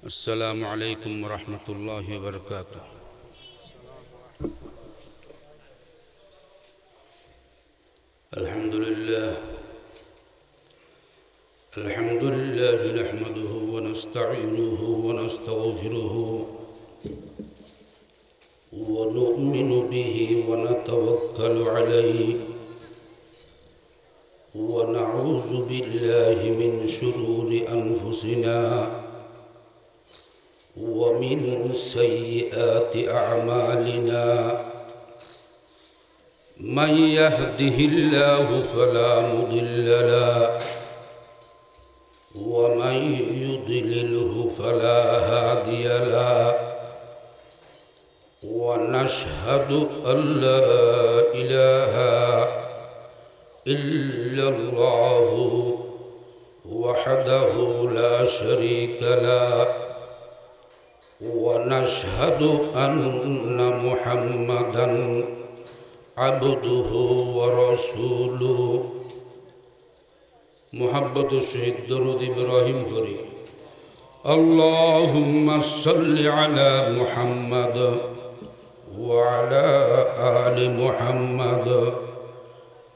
السلام عليكم ورحمة الله وبركاته. الحمد لله نحمده ونستعينه ونستغفره ونؤمن به ونتوكل عليه ونعوذ بالله من شرور أنفسنا ومن سيئات أعمالنا. من يهده الله فلا مضل له ومن يضلله فلا هادي له. ونشهد أن لا إله إلا الله وحده لا شريك له. ونشهد أن محمدًا عبده ورسوله. محبت الشهيد درود إبراهيم كريم. اللهم صل على محمد وعلى آل محمد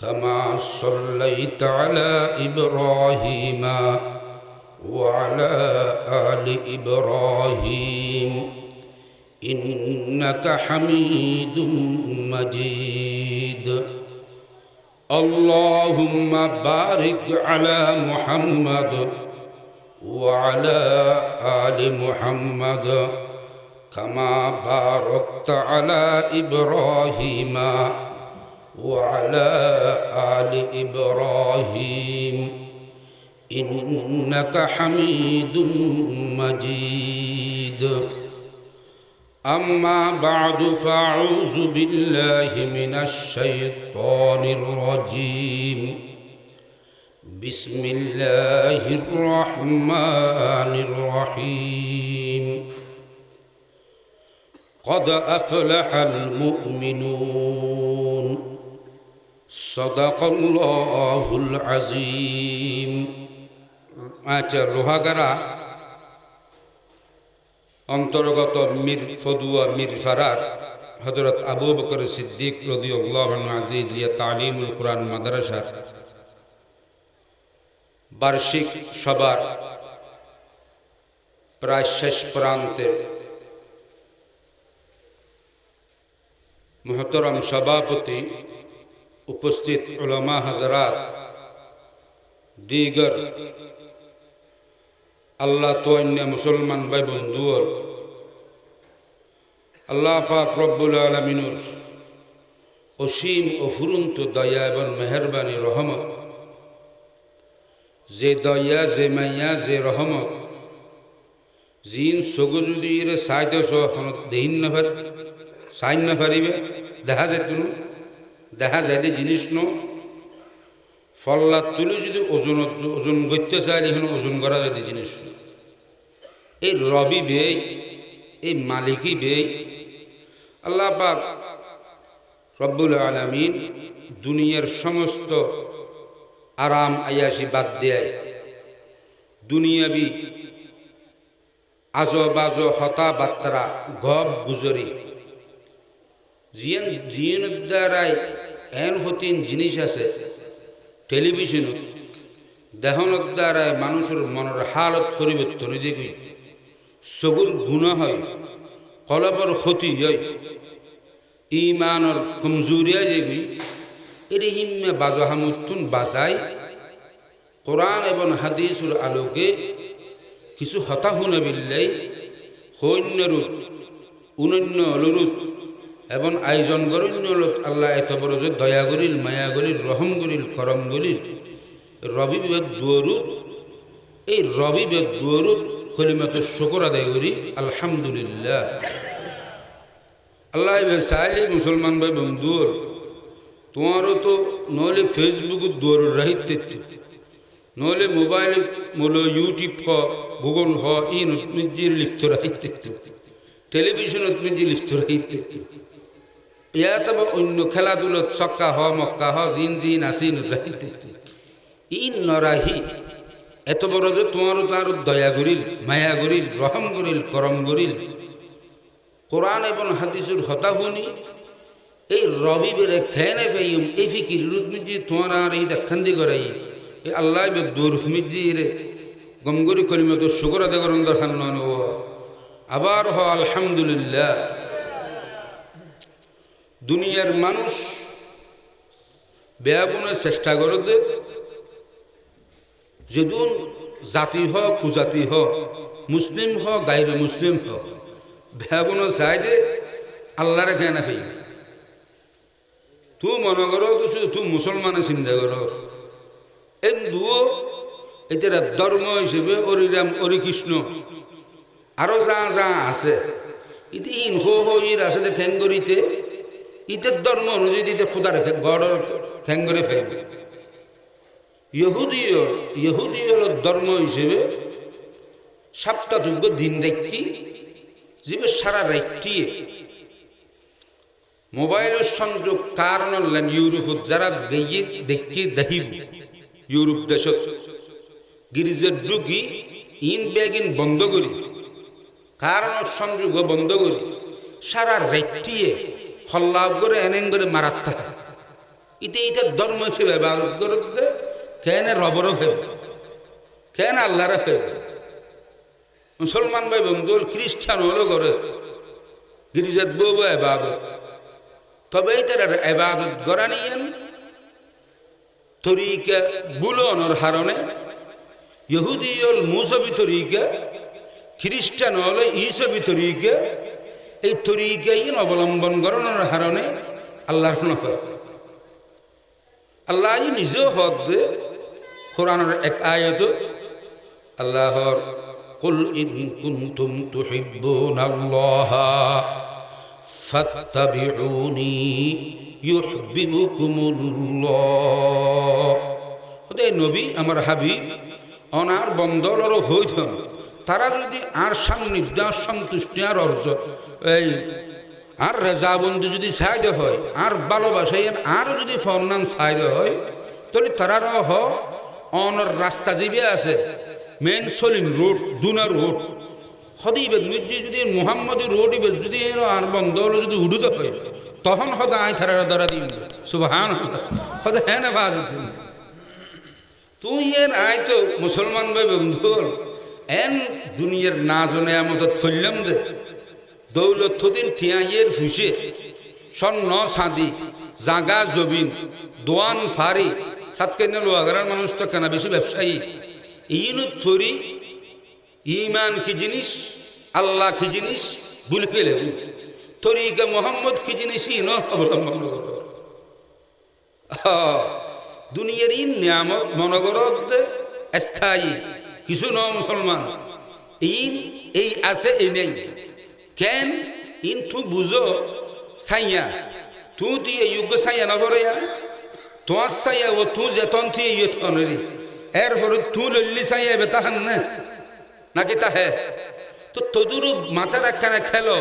كما صليت على إبراهيم وعلى آل إبراهيم إنك حميد مجيد. اللهم بارك على محمد وعلى آل محمد كما باركت على إبراهيم وعلى آل إبراهيم إنك حميد مجيد. أما بعد فأعوذ بالله من الشيطان الرجيم. بسم الله الرحمن الرحيم. قد أفلح المؤمنون. صدق الله العظيم. আচ্ছা লোহাগাড়া অন্তর্গত মীর ফদুয়া মীর ফারার হযরত আবু বকর সিদ্দিক রাদিয়াল্লাহু আনহু আজিজিয়া তালিমুল কুরআন মাদ্রাসার বার্ষিক সভার প্রায় শেষ প্রান্তে মুহতারাম সভাপতি, উপস্থিত উলামা হযরত, দিগর আল্লাহ তোয়ান্য মুসলমান ভাই বন্ধু, আল্লাহ পাক রব্বুল আলামিনের অসীম অফুরন্ত দয়া এবং মেহেরবানি রহমত, যে দয়া, যে মাইয়া, যে রহমত জিন সগজুদির সাইদ সহন দেহিন নফার সাইন না পারিবে দেখা যায় তুমি দেখা যায় জিনিস ন ফল্লা তুলে যদি ওজন করতে চাইলে এখানে ওজন করা যায় জিনিস। এই রবি বেই, এই মালিকি বেই, আল্লাহ পাক রব্বুল আলামিন দুনিয়ার সমস্ত আরাম আয়াসি বাদ দেয়, দুনিয়াবি আজো বাজো হতা বাত্রা গব গুজরি জিয়নের দ্বারায় এন হতিন জিনিস আছে টেলিভিশন দেহনের দ্বারায় মানুষের মনের হালত পরিবর্তন হয়ে যায়, চকুর গুণা হয়, কলবর ক্ষতি হয়, ইমানের কমজোরিয়া যাবি। এর হিম্মে বাজাহামুতুন বাজায় কোরআন এবং হাদিসের আলোকে কিছু হতাহুনা বিল্লাই সৈন্যরূপ অনন্য অলরূপ এবং আয়োজন গরণ্য লোক আল্লাহ এত বড় যে দয়া করিল, মায়া করিল, রহম করিল, করম করিল। রবিবেদ দুয়রূপ, এই রবিবেদ দুয়রূপ কলিমাত শুকর আদায় করি আলহামদুলিল্লাহ। আল্লাহ চাইলে মুসলমান ভাই বন্ধু, তোমারও তো নহলে ফেসবুক দৌড় রাহিত, নহলে মোবাইল মোল ইউটিউব হ, গুগল হ, ইন নিজের লিপ্ত রাহিত, টেলিভিশনত নিজে লিপ্ত রাহিত। ইয়াত অন্য খেলাধুলত চক্কা হ, মক্কা হ, জিন জিন আসিন রাহিত। ই নরাহি এত বড় যে তোমারও তার দয়া করিল, মায়া করিল, রহম করিল, করম করিল। কোরআন এবং হাদিসের হতা শুনি এই রবি বেড়ে খেয়ে পাইম এই ফিকির রুদমিজি তোমার আর এই দেখান্দি করাই এই আল্লাহ দৌরুমিজি রে গমগরি করিমে তো শুকর আদে করেন দরকার নয় আবার হ আলহামদুলিল্লাহ। দুনিয়ার মানুষ বেয়াগুনের চেষ্টা করতে যদুন জাতি হ কুজাতি হ মুসলিম হ গাইর মুসলিম হ বেয়াগুনো চাই দে আল্লাহরে খেয়ে না পাই তুই মনে করো তো শুধু তুই মুসলমানে চিন্তা করো এই দুও এটা ধর্ম হিসেবে অরিরাম অরিকৃষ্ণ আরো যা যা আছে ইতি ইন হো ইর আছে যে ঠেঙ্গরিতে ইতের ধর্ম অনুযায়ী দিতে খোদা রেখে গড় ঠেঙ্গরে ফেলবে। ইহুদীয় ধর্ম হিসেবে সপ্তাহযোগ্য দিন রাখি যে সারা রাত্রি মোবাইলের সংযোগ কারণ ইউরোপত যারা গিয়ে দেখি দেখিব ইউরোপ দেশত গির্জার ঢুকি ইন বেগিন বন্ধ করি কারণ সংযোগ বন্ধ করি সারা রাত্রিয়ে হল্লা করে এনেন করে মারাত থাকে ইতে এটা ধর্ম হিসেবে ইবাদত করতে কেন রবরও ফেব কেন আল্লাহরে ফেব। মুসলমান ভাই বন্ধু খ্রিস্টান হলো করে গির্জাত বউ ইবাদত তবে তার ইবাদত করা নিয়েন তরিকা বুলনের হারণে ইহুদি হল মুসবি তরিকা খ্রিস্টান হল ইসবি তরিকা এই তরিকাই অবলম্বন করানোর হারণে আল্লাহর নফর আল্লাহ নিজেও হক দে কোরআনের এক আয়াত আল্লাহর কুল ইন কুনতুম তুহিব্বুনাল্লাহা ফাত্তাবিউনি ইউহিব্বুকুমুল্লাহ। ওদের নবী আমার হাবিব অনার বন্দলরও হইতেন তারা যদি আর সান্নিধ্য আর সন্তুষ্টি আর অর্জন এই আর রেজাবন্দি যদি চাইতে হয় আর ভালোবাসাই আরও যদি ফরনান চাইতে হয় তাহলে তারারও হ অনর রাস্তা যাবে আছে মেন সলিম রোড দুনা রোড সদিবে যদি মোহাম্মদী রোড ইবে যদি আর বন্ধ হলো যদি উড়ুতে হয় তখন সদা আই থারার দ্বারা দিন সুবহান সদা হ্যাঁ না ভাজ তুই এর আয় তো মুসলমান ভাই বন্ধু এন দুনিয়ার না জনে আমাদের ফললাম দে দৌলত থদিন টিয়াইয়ের ফুসে স্বর্ণ সাঁদি জাগা জবিন দোয়ান ফারি সাতকেন্দ্র লোহাগারার মানুষ তো কেনা বেশি ব্যবসায়ী ইনুত থরি ইমান কি জিনিস আল্লাহ কি জিনিস ভুল গেলে তরিকা মোহাম্মদ কি জিনিস ইন অবলম্বন করো দুনিয়ার ইন নিয়ামত মনগরত স্থায়ী কিছু ন মুসলমান ইন এই আছে এই নেই কেন ইন তু বুঝো সাইয়া তু দিয়ে যুগ সাইয়া না করে তোমার সাইয়া ও তু যেতন থিয়ে ইয়ে তনরি এরপরে তু লল্লি সাইয়া বেতাহান না নাকি তাহে তো তদুর মাথা রাখা না খেলো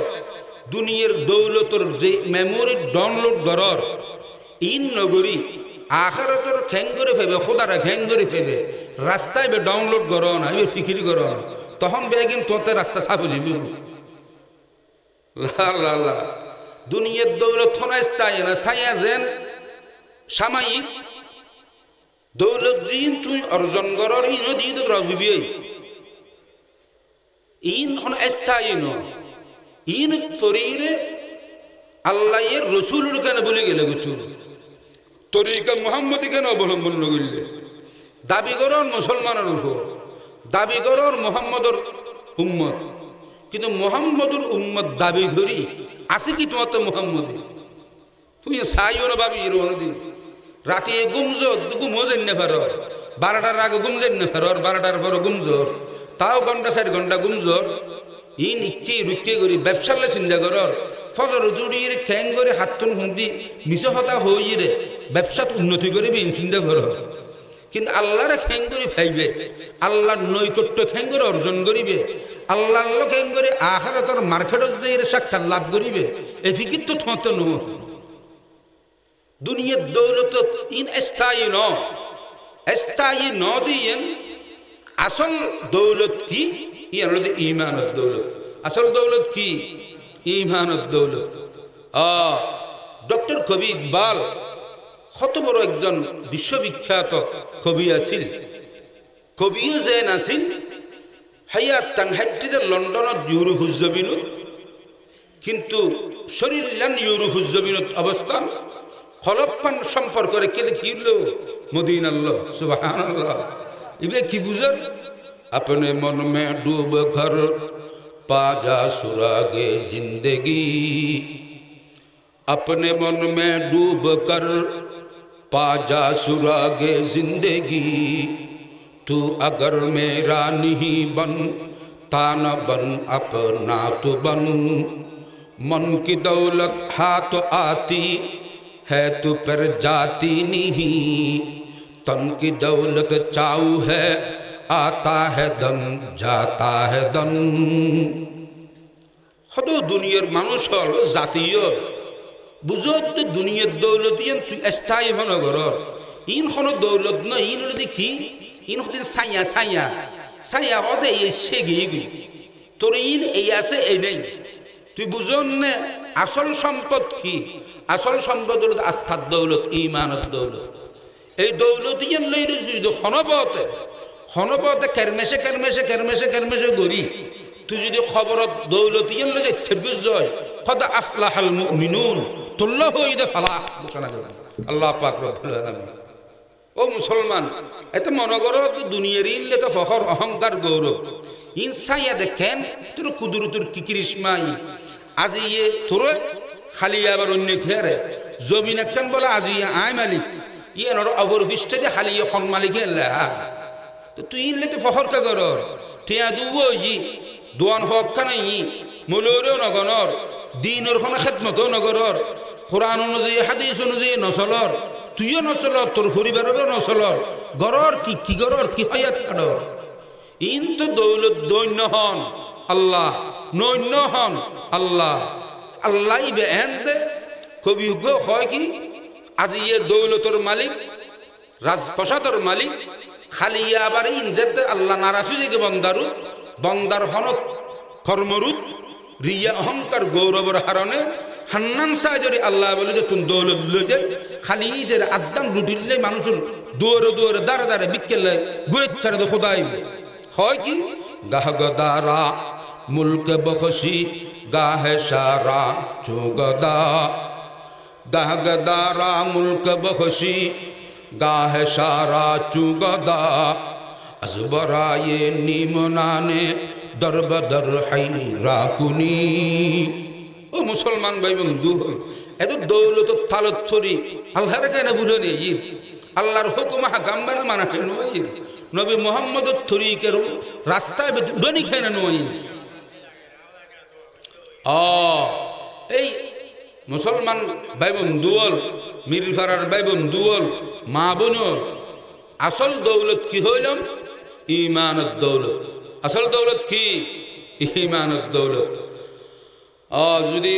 দুনিয়ার দৌলতর যে মেমোরি ডাউনলোড করার ইন নগরী আখারতর খ্যাং করে ফেবে খোদারা খ্যাং করে ফেবে রাস্তায় বে ডাউনলোড করো না এবার ফিকির করো তখন বেগিন তোতে রাস্তা সাফে যাবি লা দুনিয়ার দৌলত স্থায়ী না ছায়া যেন সাময়িক দৌলত দিন তুই অর্জন করার ইন দিন তো রবি ইন হন স্থায়ী ন ইন শরীরে আল্লাহ এর রসুলের কেন বলে গেলে গুছুর তরিকা মোহাম্মদী কেন অবলম্বন করলে দাবি করার মুসলমানের উপর দাবি করার মোহাম্মদর উম্মত কিন্তু মোহাম্মদুর উম্মত দাবি করি আছে কি তোমার তো মোহাম্মদী তুই সাইও না ভাবি দিন রাতে গুমজোর গুমোজেন না ফেরর 12টার আগে গুমজেন না ফেরর 12টার পর গুমজোর তাও ঘন্টা 4 ঘন্টা গুমজোর ইন ইচ্ছে রুকে করি ব্যবসালে চিন্তা করর ফজর জুড়িয়ে খ্যাং করে হাতন হুন্দি নিচ হতা হই রে ব্যবসাত উন্নতি করবি চিন্তা করর কিন্তু আল্লাহরে খ্যাং করে ফাইবে আল্লাহর নৈকট্য খ্যাং করে অর্জন করিবে আল্লাহ আল্লাহ খ্যাং করে আখিরাতের মার্কেটত যাই সাক্ষাৎ লাভ করিবে এই ফিকির তো থত ন দুনিয়ার দৌলত ইন স্থায়ী ন দিয়ে আসল দৌলত কি? ইয়ার হলো ঈমানুদ দৌলত। আসল দৌলত কি? ঈমানুদ দৌলত। ডক্টর কবি ইকবাল কত বড় একজন বিশ্ববিখ্যাত কবি আছিল, কবিও যে নাছিল হায়াত তানহাইটিতে লন্ডনত ইউরোফুজ্জবিনুত, কিন্তু শরীরান ইউরোফুজ্জবিনুত অবস্থান খলপ্পান সম্পর্ক রেখে দেখিল মদিনাল্লাহ সুবহানাল্লাহ। ইবে কি বুঝার? अपने मन में डूब कर पा जा सुरागे जिंदगी, अपने मन में डूब कर पा जा सुरागे जिंदगी, तू अगर मेरा नहीं बन तान बन अपना तो बन, मन की दौलत हाथ आती है तू पर जाती नहीं, तन की दौलत चाऊ है आता है दन जाता है दन। হদ দুনিয়ার মানুষ হল জাতীয় বুঝত দুনিয়ার দৌলত তুই স্থায়ী হনগর ইন হন দৌলত নয়, ইন হলে কি? ইন হতেন ছাইয়া ছাইয়া ছাইয়া হদে এসে গিয়ে গই তোর ইন এই আছে এই নেই। তুই বুঝন না আসল সম্পদ কি? আসল সম্পদ হল আত্মার দৌলত, ঈমানের দৌলত। এই দৌলত ইয়ান লই যদি হনপথে হনপথে কেরমেশে কেরমেশে কেরমেশে কেরমেশে গড়ি তুই যদি খবরত দৌলত ইয়ান লই থেগুজ জয় কদ আফলাহাল মুমিনুন তুল্লাহ হইদে ফালাহ ঘোষণা করে আল্লাহ পাক রব্বুল আলামিন। ও মুসলমান, এত মনে করো দুনিয়ার ইনলে তো ফখর অহংকার গৌরব ইনসাইয়া দেখেন তোর কুদরতুর কি কৃষ্মাই আজি ইয়ে তোর খালি আবার অন্য খেয়ারে জমিন একখান বলে আজি ইয়ে আয় মালিক ইয়ে নর অবর পৃষ্ঠে যে খালি ইয়ে খন মালিক তো তুই ইনলে তো ফখর কা কর ঠিয়া দুব ই দোয়ান হক খানাই মূলরেও নগনর দিনের কোনো খেদমতও নগরর কোরআন অনুযায়ী হাদিস অনুযায়ী নচলর তুইও নচলর তোর পরিবারেরও নচলর গরর কি কি গরর কি হয়াত কাটর ইন তো দৌলত দৈন্য হন আল্লাহ নৈন্য হন আল্লাহ আল্লাহ বে এনতে কবি হয় কি আজি ইয়ে দৌলতর মালিক রাজপ্রসাদর মালিক খালি আবার ইনজেতে আল্লাহ নারাজু যে বন্দারু বন্দার হনক কর্মরূপ রিয়া অহংকার গৌরবের হারণে হান্নান সাহায্যে আল্লাহ বলে যে তুমি দৌলত লই যায় খালি যে আদান লুটিলে মানুষের দৌড়ে দৌড়ে দাঁড়ে দাঁড়ে বিকেলে ঘুরে ছাড়ে তো খোদাই হয় কি গাহগদারা মুলক বখশি গাহে সারা চুগদা গাহগদারা মুলক বখশি গাহে সারা চুগদা আসবরায়ে নিমনানে দরবদর হাইরা কুনি। ও মুসলমান ভাই বন্ধু, এত দৌলত তালত ছড়ি আল্লাহর কেন বুঝে নেই আল্লাহর হুকুম হাকাম বানা মানা কেন নবী মোহাম্মদের তরিকের রাস্তায় ডনি খেয়ে নয়। এই মুসলমান ভাই বন্ধুল মিরফারার ভাই বন্ধুল মা বোনর আসল দৌলত কি হইলাম? ঈমানুদ দৌলত। আসল দৌলত কি? ঈমানুদ দৌলত। যদি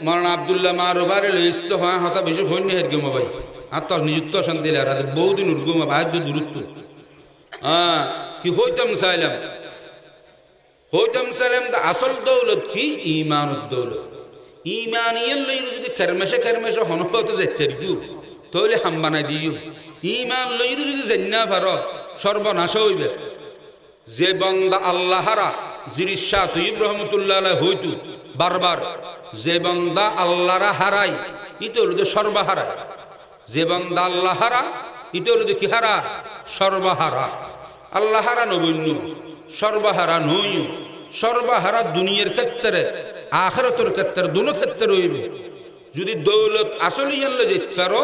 মৌলানা আব্দুল্লাহ মারুবারে লিস্ত হয় হতা বেশি হইনি হের গেম ভাই আর তোর নিযুক্ত শান্তি রাতে বহুদিন উর্গুম ভাই দূরত্ব কি হইতাম চাইলাম আসল দৌলত কি? ঈমানুদ দৌলত। ঈমানিয়ান লই যদি কেরমেশে কেরমেশে হনপত যেতে দিও তাহলে হাম বানাই দিও। ঈমান লই যদি জান্না পার সর্বনাশ হইবে। যে বান্দা আল্লাহরা জিরিশা তুই রহমতুল্লাহ আলাইহি হইতু বারবার যে বান্দা আল্লাহরা হারাই ইতো হলো সর্বহারা। যে বান্দা আল্লাহ হারা ইতো হলো কি হারা? সর্বহারা। আল্লাহ হারা নবন্য সর্বহারা নই। সর্বহারা দুনিয়ার ক্ষেত্রে আখিরাতের ক্ষেত্রে দুনো ক্ষেত্রে হইবে। যদি দৌলত আসল ইয়ানলে যেতে পারো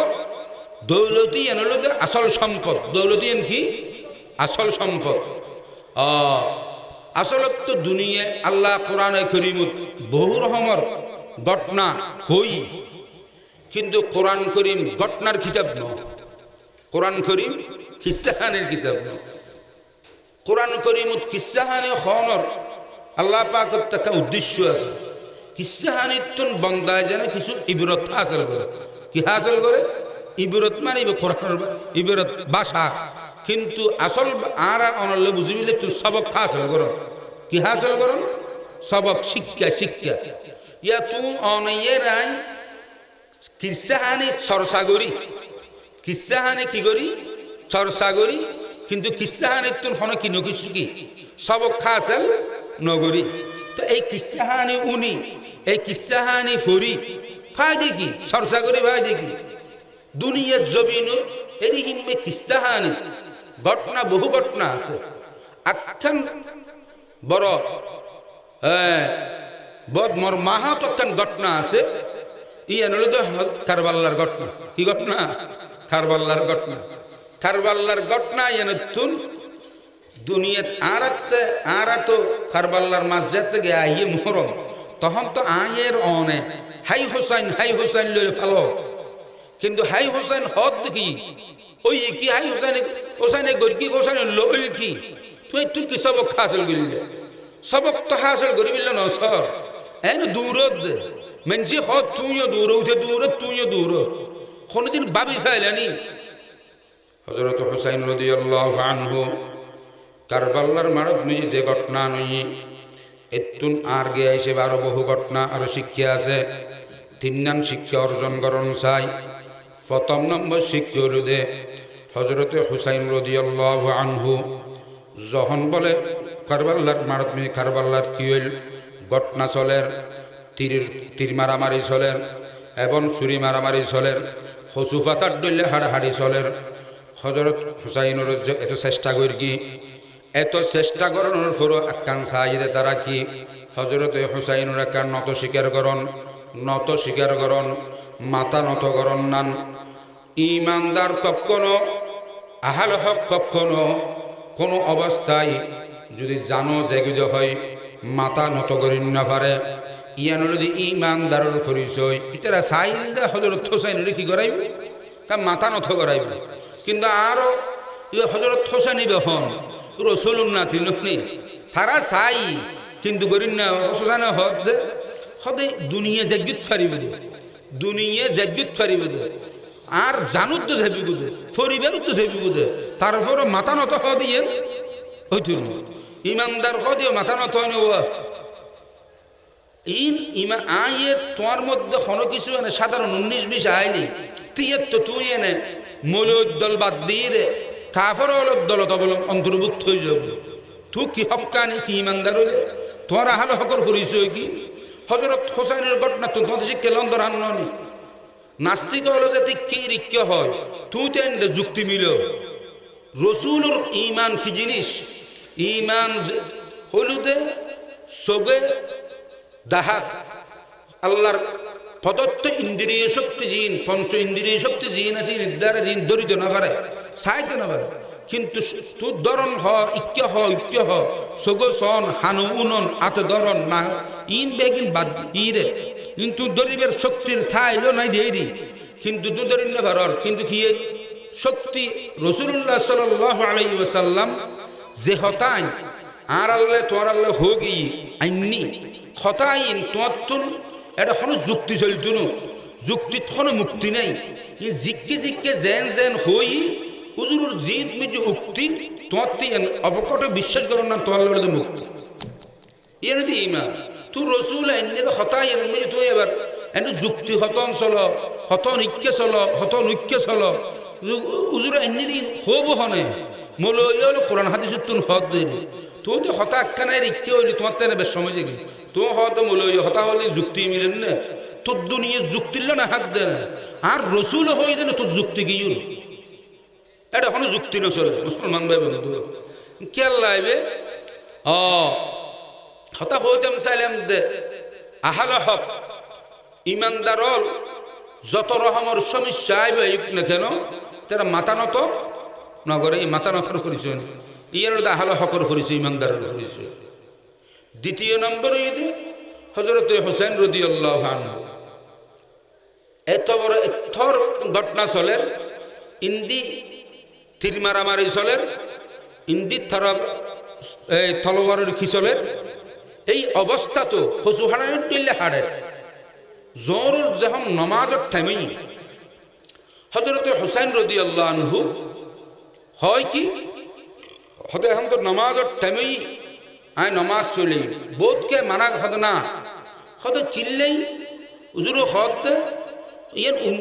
দৌলতই এনলো আসল সম্পদ। দৌলতই এন কি? আসল সম্পদ। আসলত তো দুনিয়া আল্লাহ কোরআনে করিমত বহু রকমের ঘটনা হই, কিন্তু কোরআন করিম ঘটনার কিতাব নয়। কোরআন করিম কিস্সাহানের কিতাব নয়। কোরআন করিমত কিস্সাহানি হনর আল্লাহ পাকের একটা উদ্দেশ্য আছে। কিস্সাহানির বন্দায় যেন কিছু ইবরত হাসিল করে। কি হাসিল করে? ইবরত মানে কোরআনের ইবরত ভাষা কিন্তু আসল আর অনল্য বুঝিবিলে তুই সবক হাসল করো কি হাসল করো সবক শিক্ষা শিক্ষা ইয়া তুই অনইয়ে রাই কিসাহানি চর্চা কিসাহানি কি করি চর্চা করি কিন্তু কিসাহানি তোর হন কি নকিছু কি সবক হাসল নগরী তো এই কিসাহানি উনি এই কিসাহানি ফরি ফায়দে কি চর্চা করি ফায়দে কি দুনিয়ার জমিনুর এরি হিনমে কিস্তাহানি ঘটনা বহু ঘটনা আছে আখ্যান বড় মর মাহাতকান ঘটনা আছে ইয়ান হলো কারবাল্লার ঘটনা কি ঘটনা কারবাল্লার ঘটনা ইয়ানুন দুনিয়াত আরাত কারবাল্লার মাঝে থেকে আইয়ে মোহরম তখন তো আয়ের অনে হাই হোসাইন লইলে ফালো কিন্তু হাই হোসেন হদ দেখি ওই কি হাই হোসেনে গর্কি হোসেন লইল কি তুই কি সবক হাসল করিলে সবক তো হাসল করিবিল ন সর এন দূরত মেনছি হদ তুইও দূর উঠে তুইও দূর কোনদিন ভাবি চাইলেনি হযরত হুসাইন রাদিয়াল্লাহু আনহু কারবালার মারত নিজে যে ঘটনা নই এতুন আর গে আইসে আরো বহু ঘটনা আর শিক্ষা আছে তিনজন শিক্ষা অর্জন করন চাই প্রথম নম্বর শিক্ষা হল দে হযরত হুসাইন রাদিয়াল্লাহু আনহু যখন বলে কারবালার মারত মি কারবালার কি হইল ঘটনা চলের তীর মারামারি চলের এবং ছুরি মারামারি চলের হসু পাতার দলে হাড়াহাড়ি চলের হযরত হুসাইনের এত চেষ্টা করি কি এত চেষ্টা করানোর পরও আকান সাইদে তারা কি হযরত হুসাইনের আকান নত স্বীকার করন মাথা নত করন নান ইমানদার কখনো আহাল হক কখনো কোনো অবস্থায় যদি জানো যেগুলো হয় মাথা নত করিন না পারে ইয়ান যদি ইমানদারের পরিচয় ইতারা সাইল দা হযরত হুসাইনের কি করাইব কারণ মাথা নত করাইব কিন্তু আরো হযরত হুসাইনি বেহন রসুলুন না তিননি তারা চাই কিন্তু করিন না হুসাইন হদে দুনিয়া জাগ্যুত ফারিব আর জানুত তো যাবি গুদে পরিবার তো যাবি গুদে তারপর মাথা নত দিয়ে হইতো ইমানদার হদিও মাথা নত হয় ইমা আয়ে তোমার মধ্যে কোনো কিছু এনে সাধারণ 19-20 আইলি তুই এনে মৌলদল বাদ দিয়ে রে কাফর দলত অন্তর্ভুক্ত হয়ে যাব তুই কি হকানি কি ইমানদার হইলে তোমার আহাল হকর পরিচয় কি হযরত হুসাইনের ঘটনা তো তোমাদের শিক্ষা লন্দর হানি নাস্তিক হলো যাতে কি রিক্য হয় তুই তেন যুক্তি মিল রসুলের ইমান কি জিনিস ইমান হলুদে সগে দাহাত আল্লাহর প্রদত্ত ইন্দ্রিয় শক্তি জিন পঞ্চ ইন্দ্রিয় শক্তি জিন আছে নির্ধারে জিন দরিদ্র না পারে সাইতে না পারে কিন্তু তুই দরন ইক্য সগ সন হানু উনন আত দরন না ইন বেগিন বাদ ইরে কিন্তু দরিবের শক্তির থাইলো নাই দেরি কিন্তু তুই দরিন না পারর কিন্তু কি শক্তি রাসূলুল্লাহ সাল্লাল্লাহু আলাইহি ওয়াসাল্লাম যে হতাই আর আল্লাহ তোর আল্লাহ হোগি আইনি হতাইন তোর এটা কোনো যুক্তি চলত না যুক্তিত কোনো মুক্তি নাই ই জিক্কে জেন হই হুজুরের জিদ মিজ উক্তি তোমার অবকট বিশ্বাস করো না তোমার লড়ে মুক্তি এর দি ইমান তুই রসুল এনে তো হতাই এনে তুই এবার এনে যুক্তি হতন ঐক্য চল হুজুর এনে দিন হব হনে মৌল কোরআন হাদিস তুন হদ দে তুই তো হতা আখ্যানের ইক্য হইলি তোমার তেনে বেশ সময় যাবি তুই হয়তো মৌলই হতা হলে যুক্তি মিলেন না তোর দুনিয়া যুক্তিল না হাত দে না আর রসুল হয়ে দেন তোর যুক্তি কি এটা কোনো যুক্তি না চলে মুসলমান ভাই বন্ধু কেয়ার লাইবে হতা হইতাম চাইলাম দে আহাল হক ইমানদার যত রকমের সমস্যা আইবে না কেন তারা মাথা নত নগরে এই মাথা নতর পরিচয় ইয়ার আহাল হকর পরিচয় ইমানদারের পরিচয় দ্বিতীয় নম্বর ইদি হযরত হুসাইন রাদিয়াল্লাহু আনহু এত বড় থর ঘটনা চলের ইন্দি তীর মারামারি চলের ইন্দি তলোয়ারের খিচলের এই অবস্থা তো হসুহানের দিল্লে হাড়ের জোর যখন নমাজের টাইমেই হযরত হুসাইন রাদিয়াল্লাহু আনহু হয় কি হতে এখন তো নমাজের টাইমেই আয় নমাজ চলি বোধকে মানা হদ না হতে চিল্লেই উজুরো হদ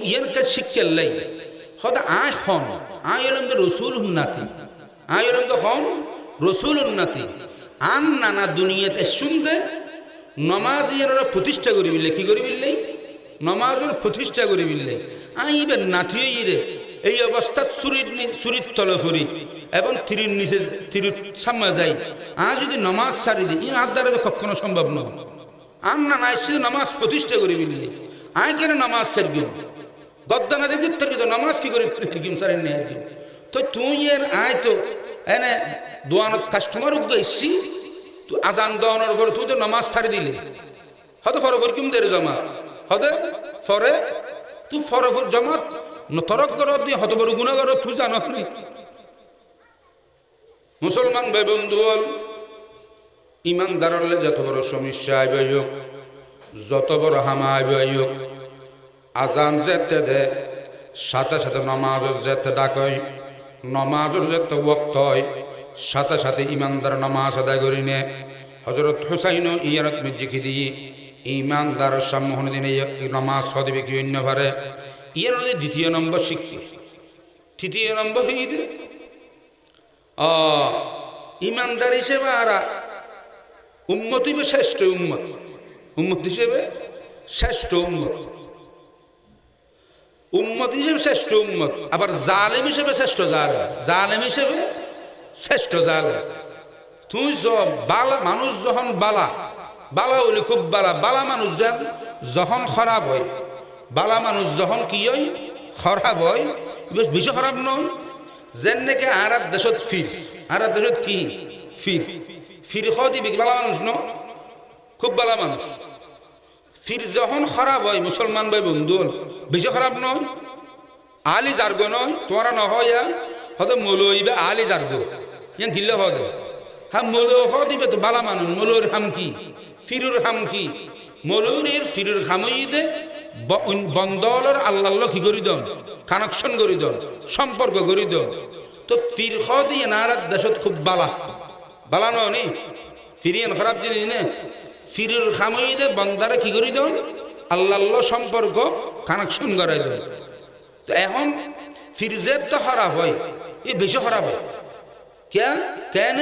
ইয়ান কে শিক্ষাল্লাই হতে আয় হন আয় এলাম তো রসুল উন্নতি আয় এলাম তো হন রসুল উন্নতি আন নানা দুনিয়াতে শুনতে নমাজ ইয়ারা প্রতিষ্ঠা করি বিললে কি করি বিললেই নমাজের প্রতিষ্ঠা করি বিললে আই ইবেন নাথিয়ে ইরে এই অবস্থা চুরির তলে ফুরি এবং থিরির নিচে থিরির সামনে যাই যদি নমাজ ছাড়ি দিই ইন হাত দ্বারা তো কখনো সম্ভব নয় আর না না এসে নমাজ প্রতিষ্ঠা করি বিললে কেন নমাজ ছাড়বি গদ্দানা দেখি তোর তো নমাজ কি করে সারি নেই তো তুই এর তো এনে দোয়ানত কাস্টমার উগ্গ এসছি তুই আজান দোয়ানোর পরে তুই তো নমাজ ছাড়ি দিলে হয়তো ফরফর কিম দের জমা হতে ফরে তুই ফরফর জমাত তরক কর তুই হত বড় গুণা কর তুই জানো নি মুসলমান ভাই বন্ধু বল ইমানদারলে যত বড় সমস্যা আইব হোক যত বড় হামা আইব হোক আজান যেতে দে সাথে সাথে নমাজের যেতে ডাকই নমাজের যেতে ওয়াক্ত হয় সাথে সাথে ইমানদার নমাজ আদায় করি নে হজরত হুসাইন ইয়ারত মির্জিকে দিয়ে ইমানদার সম্মোহন দিনে নমাজ সদিবে কি অন্য পারে ইয়ার দ্বিতীয় নম্বর শিখছি তৃতীয় নম্বর হয়ে ইমানদার হিসেবে আর উম্মত হিসেবে শ্রেষ্ঠ উম্মত উম্মত হিসেবে শ্রেষ্ঠ উম্মত উম্মত হিসেবে শ্রেষ্ঠ উম্মত আবার জালেম হিসেবে শ্রেষ্ঠ জালেম জালেম হিসেবে শ্রেষ্ঠ জালেম তুই বালা মানুষ যখন বালা বালা হলে খুব বালা বালা মানুষ যখন খারাপ হয় বালা মানুষ যখন কি হয় খারাপ হয় বেশি খারাপ নয় যেন নাকি আর দেশত ফির আর দেশত কি ফির ফির দিবি বালা মানুষ ন খুব বালা মানুষ ফির যখন খারাপ হয় মুসলমান ভাই বন্ধু বেশি খারাপ নয় আলি জার্গো নয় তোমরা নহয় হয়তো মৌলইবে আলি জার্গো ইয়ান গিল্লে হদে হ্যাঁ মৌল দিবে তো বালা মানুষ মৌলর হাম কি ফিরুর হাম কি মৌলুরের ফিরুর হামই দে বন্দলর আল্লাহ কি করি দন কানেকশন করি দন সম্পর্ক করি দন তো ফির দিয়ে নারাত দেশত খুব বালা বালা নি ফিরিয়ান খারাপ জিনিস নে ফিরুর হামই দে বন্দারে কি করি দন আল্লাহ সম্পর্ক কানেকশন করাই দন তো এখন ফিরজের তো খারাপ হয় এ বেশি খারাপ হয় কেন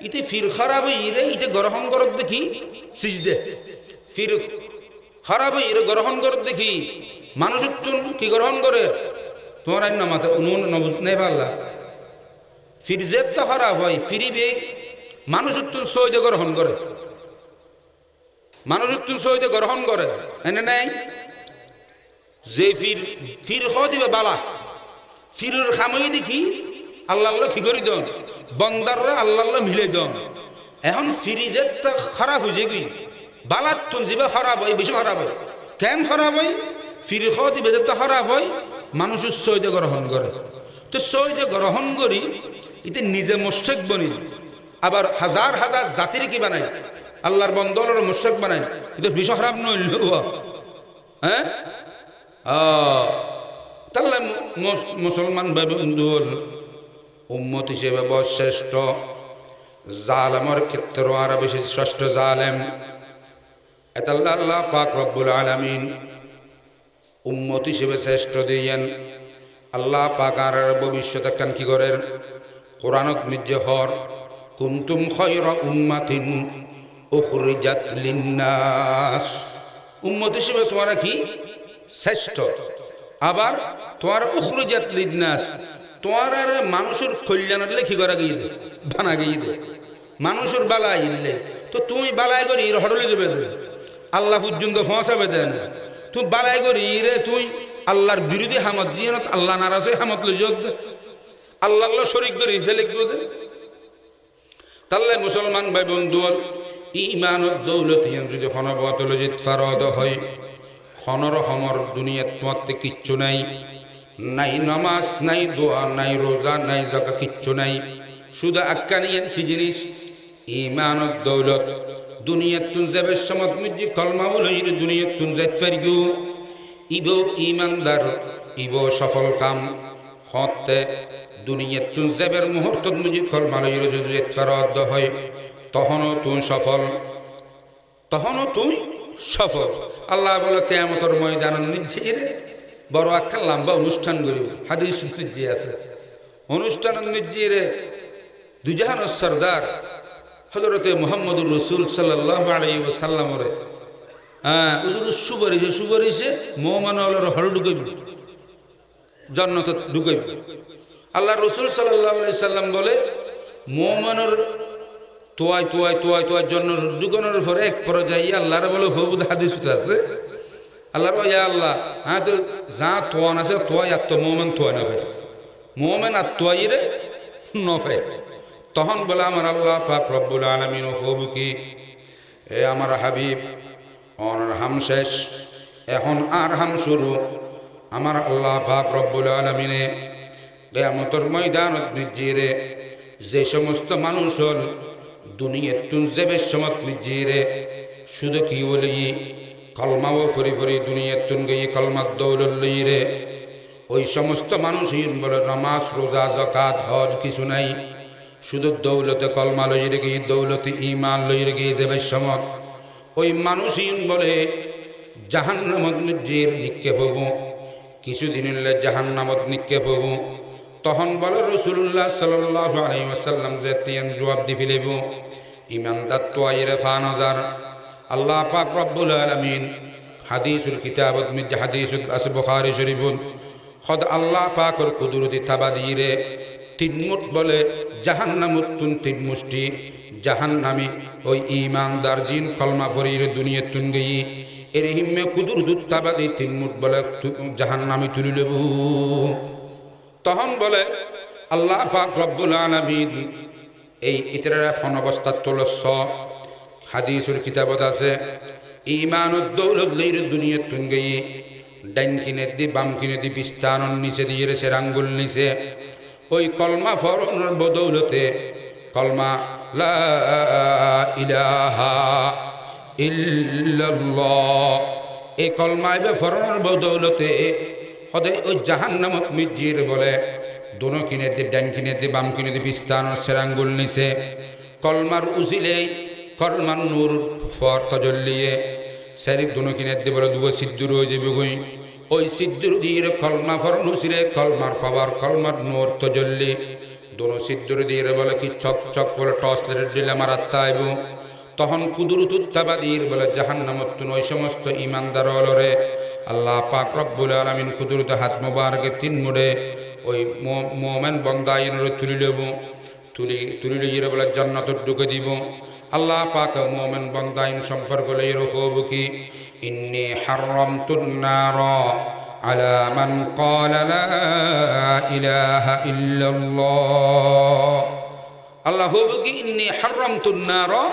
ইতে ফির খারাপ ইরে ইতে গ্রহণ করত দেখি সিজদে ফির খারাপ ইরে গ্রহণ করত দেখি মানুষ কি গ্রহণ করে তোমার আইন নামাতে নেই পারলা ফিরজের তো খারাপ হয় ফিরিবে মানুষ সহজে গ্রহণ করে মানুষ সহজে গ্রহণ করে এনে নাই যে ফির দিবে বালা ফিরের খামই দেখি আল্লাহ কি করি দন বন্দাররা আল্লাহ মিলে দন এখন ফিরিজের তো খারাপ হয়ে গই বালাত তুন যাবে খারাপ হয় বেশি খারাপ হয় কেন খারাপ হয় ফির দিবে তো খারাপ হয় মানুষের সহজে গ্রহণ করে তো সহজে গ্রহণ করি এতে নিজে মোশেক বনি আবার হাজার হাজার জাতির কি বানায় আল্লাহর বন্দলের মোশেক বানায় এটা বেশি খারাপ নয় হ্যাঁ তাহলে মুসলমান বন্ধু উম্মত হিসেবে শ্রেষ্ঠ জালেমের ক্ষেত্রে আরো বেশি শ্রেষ্ঠ জালেম এতাল্লাহ আল্লাহ পাক রব্বুল আলামিন উম্মত হিসেবে শ্রেষ্ঠ দিয়েন আল্লাহ পাক আর ভবিষ্যতে কান কি করেন কোরআনত মির্জে হর কুনতুম খায়রা উম্মাতিন উখরিজাত লিন্নাস উম্মত হিসেবে তোমরা কি শ্রেষ্ঠ আবার তোমার উখরিজাত লিন্নাস তোমার আর মানুষের কল্যাণের লেখি করা গিয়ে দে বানা গিয়ে দে মানুষের বালাই ইল্লে তো তুমি বালাই করি হটলে যাবে দে আল্লাহ পর্যন্ত ফসাবে দেন তুই বালাই করি রে তুই আল্লাহর বিরোধী হামত দিয়ে আল্লাহ নারাজ হয়ে হামত লই যোগ দে আল্লাহ শরিক করি ফেলে গিয়ে দে তাহলে মুসলমান ভাই বন্ধু ইমান দৌলত যদি খনবতলজিত ফারদ হয় খনর হমর দুনিয়াত তোমাতে কিচ্ছু নাই নাই নামাজ নাই দোয়া নাই রোজা নাই জাকাত কিচ্ছু নাই শুধু আক্কানিয়ান কি জিনিস ইমান দৌলত দুনিয়াত তুন যাবে সমত মিজি কলমা বলইর দুনিয়াত তুন যাইত পারিগো ইবো ইমানদার ইবো সফল কাম হতে দুনিয়াতুন যাবের মুহূর্তত মুজি কলমা লইরে যদি ফেরত হয় তখনও তুই সফল, তখনও তুই সফল। আল্লাহ বলে কিয়ামতের ময়দান নিজিরে বড় একটা লম্বা অনুষ্ঠান করিব। হাদিস নিজি আছে অনুষ্ঠান নিজিরে দুজাহানের সরদার হযরতে মুহাম্মদুর রাসূল সাল্লাল্লাহু আলাইহি ওয়াসাল্লামরে উজুর সুবরিছে মুমিনুল হল ঢুকাইব, জান্নাতে ঢুকাইব। আল্লাহ রাসূল সাল্লাল্লাহু আলাইহি সাল্লাম বলে মুমিনের তোয়াই তোয়াই তোয়াই তোয়াই জন্য ঢুকানোর পরে এক পর্যায়ে আল্লাহর বলে হবুদ হাদিস আছে আল্লাহর ইয়া আল্লাহ তো যা তোয়ান আছে তোয়াই আর তো মুমিন তোয়াই না ফের মুমিন আর তোয়াইরে নফে। তখন বলে আমার আল্লাহ পাক রব্বুল আলামিন হবু কি এ আমার হাবিব অনার হাম শেষ, এখন আর হাম শুরু। আমার আল্লাহ পাক রব্বুল আলামিনে কিয়ামতের ময়দানত নিজিরে যে সমস্ত মানুষ হল দুনিয়াতুন যাবের সমত নিজিরে শুধু কি বলি কলমাও ফরি ফরি দুনিয়াতুন গিয়ে কলমার দৌলত লইরে ওই সমস্ত মানুষই বলে নামাজ রোজা যাকাত হজ কিছু নাই, শুধু দৌলতে কলমা লইরে গিয়ে দৌলতে ঈমান লইরে গিয়ে যাবের সমত ওই মানুষই বলে জাহান্নামত নিজির নিক্ষেপ হব, কিছুদিন হলে জাহান্নামত নিক্ষেপ হব। তখন বলে রাসূলুল্লাহ সাল্লাল্লাহু আলাইহি ওয়াসাল্লাম যে তিন জবাব দি ফেলিব ইমানদার তো আইরে ফানজার। আল্লাহ পাক রব্বুল আলামিন হাদিসুল কিতাবত মিজ হাদিসুল আস বুখারী শরীফুল খোদ আল্লাহ পাকর কুদরতি তাবাদিরে তিন মুঠ বলে জাহান্নামত তুন তিন মুষ্টি জাহান্নামী ওই ইমানদার জিন কলমা ফরির দুনিয়া তুন গই এর হিম্মে কুদরতুত তাবাদি তিন মুঠ বলে জাহান্নামী তুলি লেবু। তখন বলে আল্লাহ পাক রব্বুল আলামিন এই ইতরের এখন অবস্থা তোলস হাদিসুল কিতাবত আছে ঈমানুদ দৌলত লইর দুনিয়া তুন গই ডাইন কিনে দি বাম কিনে দি বিস্তারণ নিচে দিয়ে সে আঙ্গুল নিচে ওই কলমা ফরনের বদৌলতে কলমা লা ইলাহা ইল্লাল্লাহ এই কলমা এবে ফরনের বদৌলতে সদায় ওই জাহান্নামত মিজির বলে দোনো কিনে দি ডাইন কিনে দি বাম কিনে দি বিস্তারণ সে আঙ্গুল নিচে কলমার উজিলেই কলমার নূর ফর তজল্লিয়ে সেরি দোনো কিনে দি বলে দুবো সিদ্ধুর হয়ে যাবে গই ওই সিদ্ধুর দিয়ে কলমা ফরন হুসিরে কলমার পাওয়ার কলমার নূর তজল্লি দোনো সিদ্ধুর দিয়ে বলে কি চক চক বলে টস দিলে আমার আত্মা আইব। তখন কুদরতুত তাবাদির বলে জাহান্নামত ওই সমস্ত ইমানদার অলরে আল্লাহ পাক রব্বুল আলামিন কুদরত হাত মোবারকে তিন মুড়ে ওই মোমেন বন্দাইনের তুলি লেব তুলি লিয়ে বলে জান্নাতত ঢুকে দিব। আল্লাহ পাক মোমেন বন্দাইন সম্পর্ক লইয়ে হব কি ইন্নী হারামতুন নারা আলা মান ক্বালা লা ইলাহা ইল্লাল্লাহ। আল্লাহ হব কি ইন্নী হারামতুন নারা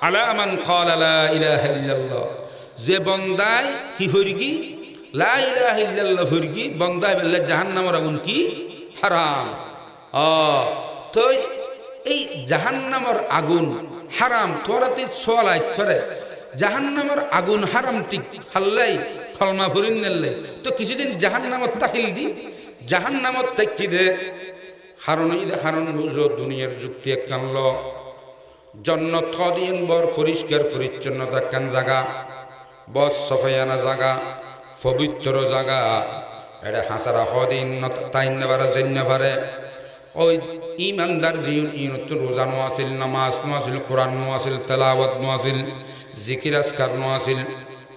আলা মান ক্বালা লা ইলাহা ইল্লাল্লাহ যে বন্দায় কি হইরগি লা ইলাহা ইল্লাল্লাহ হইরগি বন্দায় বললে জাহান্নামের আগুন কি হারাম। তো এই জাহান্নামের আগুন হারাম তোরাতে সোয়ালাই থরে জাহান্নামের আগুন হারাম ঠিক হাল্লাই কলমা ফরিন নেলে তো কিছুদিন জাহান্নামত তাকিল দি জাহান্নামত তাকি দে হারণ বুঝো দুনিয়ার যুক্তি একখান ল জন্নত কদিন বর পরিষ্কার পরিচ্ছন্নতা একখান জাগা বস সফাইয়ানা জাগা পবিত্র জাগা এটা হাসারা হদিন তাই নেবারে জন্য পারে ওই ইমানদার জীবন ইনত রোজা নো আছিল নামাজ নো আছিল কোরআন নো আছিল তেলাওয়াত নো আছিল জিকির আসকার নো আছিল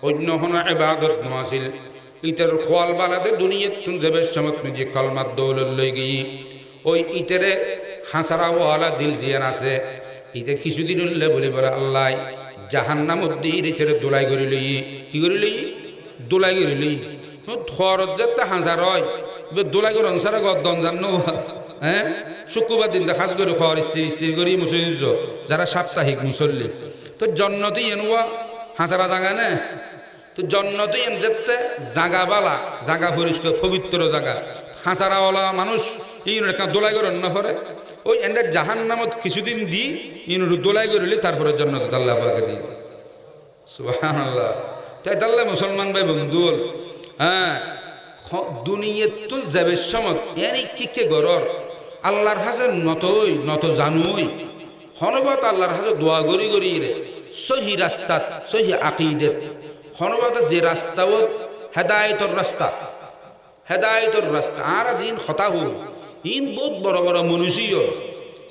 অন্য কোনো ইবাদত নো আছিল ইতের খোয়াল বালাতে দুনিয়াত তুন যাবে সমত নিজে কলমাত দৌলত লই গই ওই ইতেরে হাসারা ওয়ালা দিল জিয়ান আছে ইতে কিছুদিন হলে বলি বলে আল্লাহ জাহান্নামত দিয়ে ইতেরে দোলাই করে লই কি করে লই দোলাই করে লই খরচ যেতে হাসার হয় দোলাই করে অনসারা গদ্দন জানো হ্যাঁ শুক্রবার দিন দেখা করে খর স্ত্রী করি মুসল যারা সাপ্তাহিক মুসল্লি তো জন্নতেই এনুয়া হাসারা জাগা না তো জন্নতেই এন যেতে জাগাবালা জাগা পরিষ্কার পবিত্র জাগা হাসারাওয়ালা মানুষ ইন দোলাই করে না পরে ওই এন্ডে জাহান্নামত কিছুদিন দি ইন দোলাই করলি তারপরে জন্নত আল্লাহ পাকে দিয়ে সুবহানাল্লাহ। তাই তাহলে মুসলমান ভাই বন্ধু হ্যাঁ দুনিয়াত তো যাবে সমত এনে কি কে গরর আল্লাহর হাজে নত জানুই হনবত আল্লাহর হাজে দোয়া গড়ি গড়ি রে সহি রাস্তাত সহি আকিদত হনবত যে রাস্তাও হেদায়তর রাস্তা আর জিন হতা হল ইন বহুত বড় বড় মনুষ্য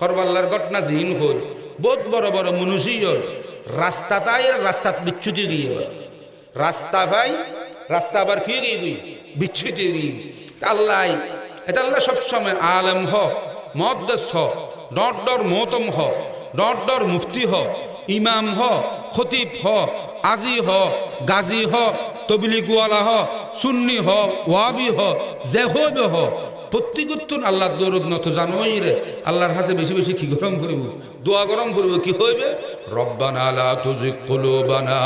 করবাল্লার ঘটনা জিন হল বহুত বড় বড় মনুষ্য রাস্তা তাই রাস্তাত বিচ্ছুতি গিয়ে রাস্তা ভাই রাস্তা আবার কি গিয়ে বিচ্ছুতি গিয়ে আল্লাহ এটা আল্লাহ সবসময় আলম হ মদ্দেশ হ ডর মোহতম হ ডর মুফতি হ ইমাম হ খতিব হ আজি হ গাজী হ তবলিগওয়ালা হ সুন্নি হ ওয়াবি হ যে হবে হ প্রত্যেকত্তন আল্লাহ দৌরদ নত জানোই রে আল্লাহর হাসে বেশি বেশি কি গরম করিব দোয়া গরম করিব কি হইবে রব্বানা লা তুজিগ কুলুবানা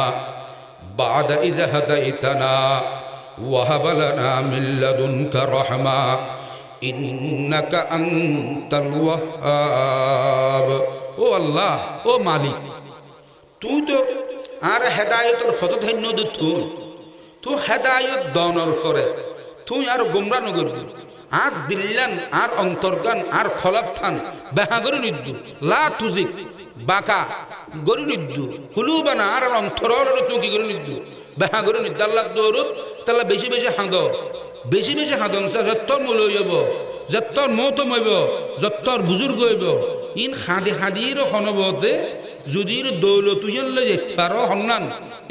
বাদা ইয হাদাইতানা ওয়া হাব লানা মিন লাদুনকা রাহমা ইন্নাকা আনতাল ওয়াহ্হাব। ও আল্লাহ, ও মালিক, তুই তো আর হেদায়তর ফতধন্য তুই হেদায়ত দনর ফরে তুই আর গোমরা নগরবি আর দিল্লান আর অন্তর্গান আর খলাফান বেহা গরি নিদ্দু লা তুজিক বাঁকা গরি নিদ্দু কুলুবানা আর অন্তরল তুই কি গরি নিদ্দু বেহা গরি নিদ্দু আল্লাহ দৌরত তাহলে বেশি বেশি হাঁদন যত্তর মূল হইব যত্তর মৌতম হইব যত্তর বুজুর্গ হইব ইন হাদির হনবতে যদির দৌলত তুইলে যেতে পারো হন্নান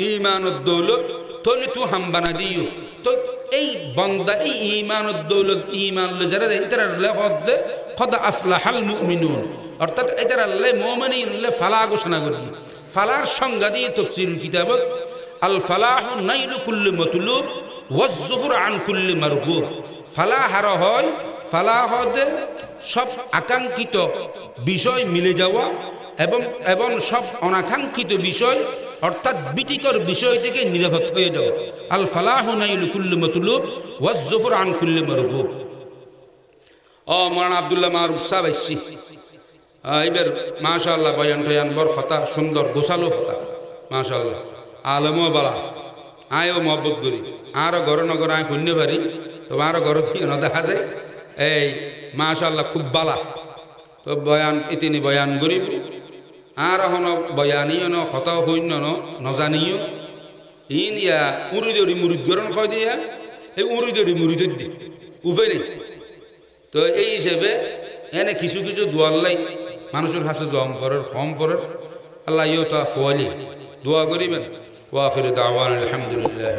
ইমানত দৌলত তাহলে তুই হামবানা দিও তো এই বন্দা এই ইমানত দৌলত ইমান যারা এটার হদে খদা আফলাহাল মুমিনুন অর্থাৎ এটার আল্লাহ মুমিনিন ফালা ঘোষণা করছি। ফালার সংজ্ঞা দিয়ে তাফসীর কিতাবত আল ফালাহু নাইলু কুল্লি মাতলুব ওয়াজ যুফর আন কুল্লি মারগুব। ফালাহ হার হয়, ফালাহ হদে সব আকাঙ্ক্ষিত বিষয় মিলে যাওয়া এবং সব অনাকাঙ্ক্ষিত বিষয় অর্থাৎ বিতিকর বিষয় থেকে নিরাপদ হয়ে যাওয়া। আল ফালাহু নাইলু কুল্লি মাতলুব ওয়াজ যুফর আন কুল্লি মারগুব। মৌলানা আব্দুল্লাহ মারুফ সাহেব আইসি এবার মাশাআল্লাহ বয়ান টয়ান বড় হতা সুন্দর গোসালো হতা মাশাআল্লাহ আলমও বালা আয়ও মহব্বত করি আরও ঘর নগর আয় শূন্য পারি তবে আরও ঘর দিয়ে দেখা যায় এই মাশাআল্লাহ খুব বালা তো বয়ান ইতিনি বয়ান করিব আর হন বয়ানিও ন হত শূন্য নজানিও ইন ইয়া উড়ি মুড়িদ গরণ হয় দিয়া এই উড়ি মুড়িদের দি উপায় নেই। তো এই হিসেবে এনে কিছু কিছু দোয়াল্লাই মানুষের কাছে জম করার কম করার আল্লাহ ইও তা খোয়ালি দোয়া করিবেন। ওয়া আখিরু দাওয়ানা আলহামদুলিল্লাহ।